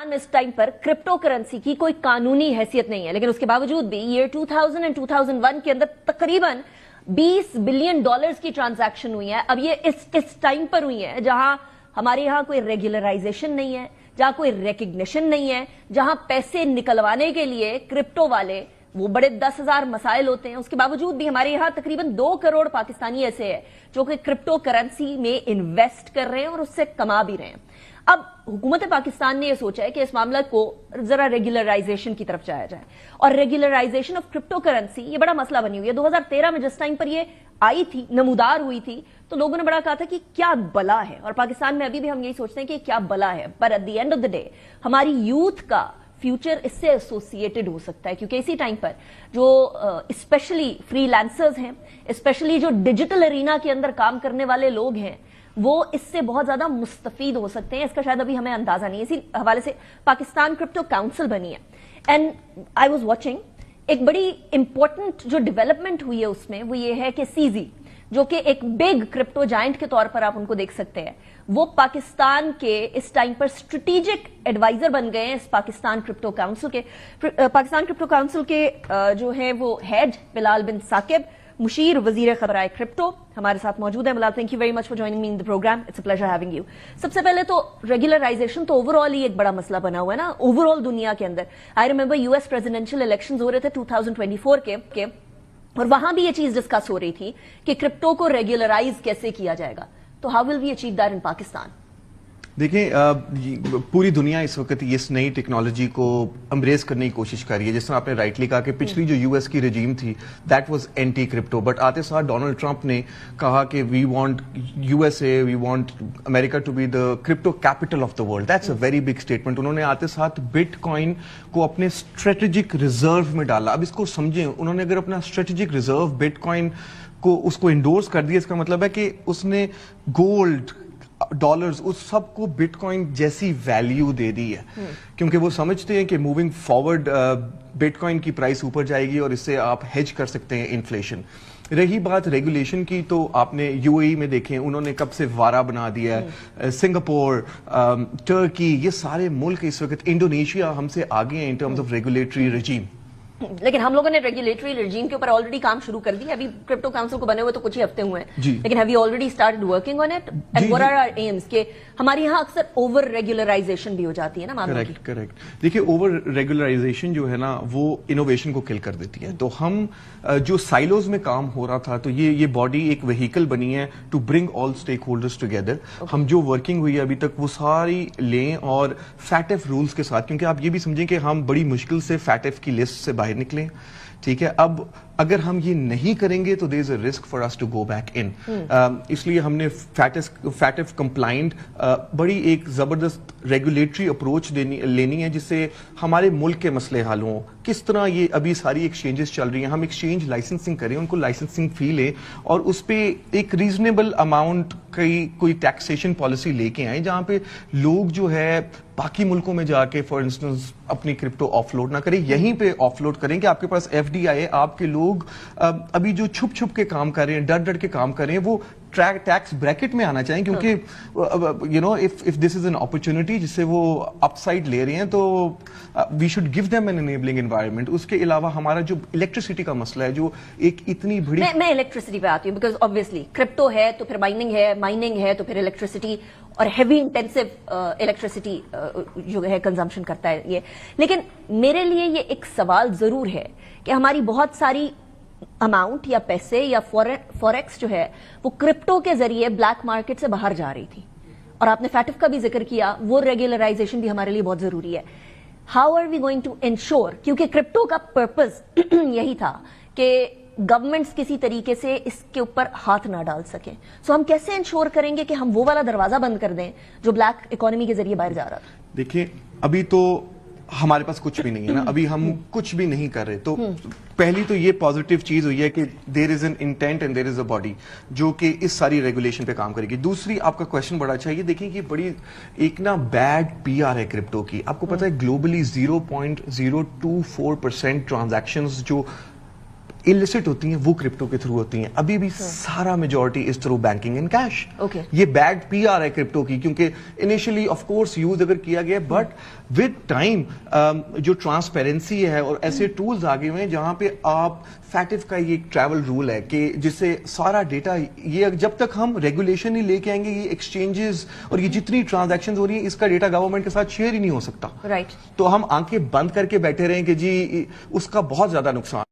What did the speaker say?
इस टाइम पर crypto currency की कोई कानूनी हैसियत नहीं है, लेकिन उसके बावजूद भी ईयर 2000 और 2001 के अंदर तकरीबन $20 बिलियन की ट्रांजैक्शन हुई है। अब ये इस टाइम पर हुई है जहां हमारे यहां कोई रेगुलराइजेशन नहीं है, जहां कोई रिकग्निशन नहीं है, जहां पैसे निकलवाने के लिए क्रिप्टो वाले वो बड़े 10,000 मसाइल होते हैं। उसके बावजूद भी हमारे यहां तकरीबन 2 करोड़ पाकिस्तानी ऐसे हैं जो कि क्रिप्टो करेंसी में इन्वेस्ट कर रहे हैं और उससे कमा भी रहे हैं। अब हुकूमत पाकिस्तान ने यह सोचा है कि इस मामले को जरा रेगुलराइजेशन की तरफ जाया जाए, और रेगुलराइजेशन ऑफ क्रिप्टो करेंसी ये बड़ा मसला बनी हुई है। 2013 में जिस टाइम पर ये आई थी, नमूदार हुई थी, तो लोगों ने बड़ा कहा था कि क्या बला है, और पाकिस्तान में अभी भी हम यही सोचते हैं कि क्या बला है। पर at the end of the day हमारी यूथ का फ्यूचर इससे एसोसिएटेड हो सकता है, क्योंकि इसी टाइम पर जो स्पेशली फ्रीलांसर्स हैं, स्पेशली जो डिजिटल एरिना के अंदर काम करने वाले लोग हैं, वो इससे बहुत ज्यादा मुस्तफीद हो सकते हैं। इसका शायद अभी हमें अंदाजा नहीं है। इसी हवाले से पाकिस्तान क्रिप्टो काउंसिल बनी है, एंड आई वाज वाचिंग, एक बड़ी इंपॉर्टेंट जो डेवलपमेंट हुई है उसमें वो ये है कि सीजी, जो कि एक बिग क्रिप्टो जायंट के तौर पर आप उनको देख सकते हैं, वो पाकिस्तान के इस टाइम पर स्ट्रेटेजिक एडवाइजर बन गए हैं इस पाकिस्तान क्रिप्टो काउंसिल के। पाकिस्तान क्रिप्टो काउंसिल के जो है वो हेड बिलाल बिन साकिब, मुशीर वजीर खबराए क्रिप्टो, हमारे साथ मौजूद है। Bilal, thank you very much for joining me in the programme, it's a pleasure having you. सबसे पहले तो रेगुलराइजेशन तो ओवरऑल ही एक बड़ा मसला बना हुआ है ना, ओवरऑल दुनिया के अंदर। I remember US presidential elections हो रहे थे 2024 के, और वहां भी ये चीज डिस्कस हो रही थी कि क्रिप्टो को रेगुलराइज कैसे किया जाएगा। तो how will we achieve that in Pakistan? देखिए, पूरी दुनिया इस वक्त इस नई टेक्नोलॉजी को एम्ब्रेस करने की कोशिश कर रही है। जिस तरह आपने राइटली कहा कि पिछली जो यूएस की रजीम थी that was anti crypto, but आते साथ डोनाल्ड ट्रंप ने कहा कि we want USA, we want America to be the crypto capital of the world. That's a very big statement. उन्होंने आते साथ बिटकॉइन को अपने स्ट्रेटेजिक रिजर्व में डाला। अब इसको समझें, उन्होंने अगर अपना स्ट्रेटेजिक रिजर्व बिटकॉइन को उसको इंडोर्स कर दिया, इसका मतलब है कि उसने गोल्ड, डॉलर्स, उस सब को बिटकॉइन जैसी वैल्यू दे दी है, क्योंकि वो समझते हैं कि मूविंग फॉरवर्ड बिटकॉइन की प्राइस ऊपर जाएगी और इससे आप हेज कर सकते हैं इन्फ्लेशन। रही बात रेगुलेशन की, तो आपने यूएई में देखें, उन्होंने कब से वारा बना दिया है। सिंगापुर, टर्की, ये सारे मुल्क इस वक्त, इंडोनेशिया हमसे आगे हैं इन टर्म्स ऑफ रेगुलेटरी रजीम। लेकिन हम लोगों ने रेगुलेटरी रेजिम के ऊपर ऑलरेडी काम शुरू कर दिया। अभी क्रिप्टो काउंसिल को बने हुए तो कुछ ही हफ्ते हुए हैं, लेकिन have we already started working on it, and what are our aims? के हमारे यहाँ अक्सर ओवर रेगुलराइजेशन भी हो जाती है ना मामलों की। करेक्ट। देखिए, ओवर रेगुलराइजेशन जो है ना, वो इनोवेशन को किल कर देती है। तो हम जो साइलोज में काम हो रहा था, तो ये बॉडी एक व्हीकल बनी है to bring all stakeholders together. हम जो वर्किंग हुई है अभी तक वो सारी लें, और फैटेफ रूल्स के साथ, क्योंकि आप ये भी समझें कि हम बड़ी मुश्किल से फैटेफ की लिस्ट से बाहर निकलें। ठीक है, अब अगर हम ये नहीं करेंगे तो there is a risk for us to go back in. इसलिए हमने फैटेफ कंप्लाइंट बड़ी एक जबरदस्त रेगुलेटरी अप्रोच लेनी है, जिससे हमारे मुल्क के मसले हल हों। किस तरह ये अभी सारी एक्सचेंजेस चल रही हैं, हम एक्सचेंज लाइसेंसिंग करें, उनको लाइसेंसिंग फी लें, और उस पर एक रीजनेबल अमाउंट की कोई टैक्सेशन पॉलिसी लेके आए, जहां पे लोग जो है बाकी मुल्कों में जाके फॉर इंस्टेंस अपनी क्रिप्टो ऑफलोड ना करें, यहीं पे ऑफलोड करें कि आपके पास एफडीआई, आपके लोग अभी जो छुप छुप के काम कर रहे हैं, डर डर के काम कर रहे हैं, वो टैक्स ब्रैकेट में आना चाहिए, क्योंकि you know if this is an opportunity जिससे वो अपसाइड ले रहे हैं, तो we should give them an enabling environment. उसके अलावा हमारा जो इलेक्ट्रिसिटी का मसला है, जो एक इतनी बड़ी, मैं इलेक्ट्रिसिटी पे आती हूँ, बिकॉज ऑब्वियसली क्रिप्टो है तो फिर माइनिंग है तो फिर इलेक्ट्रिसिटी, और हेवी इंटेंसिव इलेक्ट्रिसिटी जो है कंजम्पशन करता है ये। लेकिन मेरे लिए ये एक सवाल जरूर है कि हमारी बहुत सारी अमाउंट या पैसे या फॉरेक्स जो है वो क्रिप्टो के जरिए ब्लैक मार्केट से बाहर जा रही थी, और आपने फैटिफ का भी जिक्र किया, वो रेगुलराइजेशन भी हमारे लिए बहुत जरूरी है। How are we going to ensure, क्योंकि क्रिप्टो का पर्पस यही था कि गवर्नमेंट्स किसी तरीके से इसके ऊपर हाथ ना डाल सके। सो हम कैसे इंश्योर करेंगे कि हम वो वाला दरवाजा बंद कर दें जो ब्लैक इकोनॉमी के जरिए बाहर जा रहा था? देखिए, अभी तो हमारे पास कुछ भी नहीं है ना, अभी हम कुछ भी नहीं कर रहे। तो पहली तो ये पॉजिटिव चीज हुई है कि there is an intent and there is a body जो कि इस सारी रेगुलेशन पे काम करेगी। दूसरी, आपका क्वेश्चन बड़ा अच्छा है। ये देखिए कि बड़ी एक ना बैड पीआर है क्रिप्टो की। आपको पता है ग्लोबली 0.024% ट्रांजैक्शंस जो illicit ہوتی ہیں وہ کرپٹو کے تھرو ہوتی ہیں. ابھی بھی سارا majority is through banking and cash. یہ بیڈ پی آر ہے کرپٹو کی, کیونکہ انیشلی آف کورس یوز اگر کیا گیا, بٹ ود ٹائم جو ٹرانسپیرنسی ہے اور ایسے ٹولز آگے ہوئے ہیں جہاں پہ آپ فیٹف کا یہ ایک ٹریول رول ہے کہ جس سے سارا ڈیٹا, یہ جب تک ہم ریگولیشن ہی لے کے آئیں گے یہ ایکسچینجز اور یہ جتنی ٹرانزیکشن ہو رہی ہیں اس کا ڈیٹا گورنمنٹ کے ساتھ شیئر ہی نہیں ہو سکتا. تو ہم آنکھیں بند کر کے بیٹھے رہیں کہ جی اس کا بہت زیادہ نقصان.